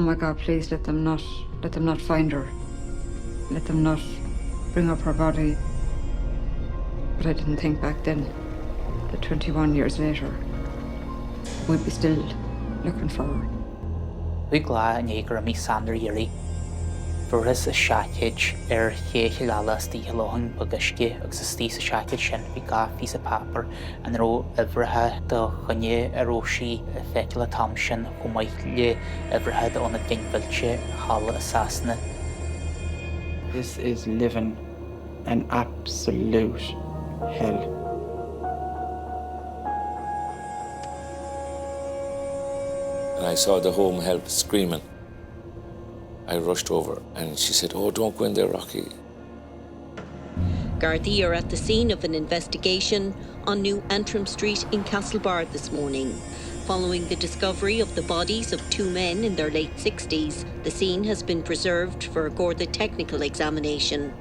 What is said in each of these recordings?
my God, please let them not find her. Let them not bring up her body. But I didn't think back then that 21 years later, we'd be still looking for her. We glad an éagar a mí sandar iarraí. Furas a seaithid chéiche galas tí healóhan bagasci agus is tí sa seaithid sin bhí gá fís a papar an ró ibhrithe do chunne a róisí a feiceal a tam sin go maiid le ibhrithe do na dinghfuilte hála a sasna. This is living an absolute hell. And I saw the home help screaming. I rushed over and she said, "Oh, don't go in there, Rocky." Garda are at the scene of an investigation on New Antrim Street in Castlebar this morning. Following the discovery of the bodies of two men in their late 60s, the scene has been preserved for a Garda technical examination.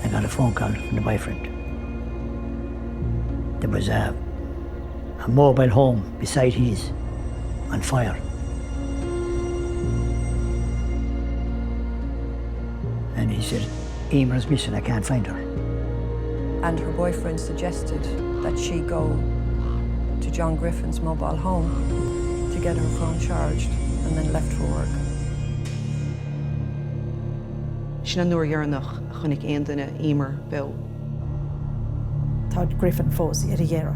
I got a phone call from the boyfriend. There was a mobile home beside his on fire. And he said, "Emer's missing, I can't find her." And her boyfriend suggested that she go to John Griffin's mobile home to get her phone charged and then left for work. Sin nuair dhearnach chunig aon duine Emer Bill. Tá Griffin fós ar a dhéara.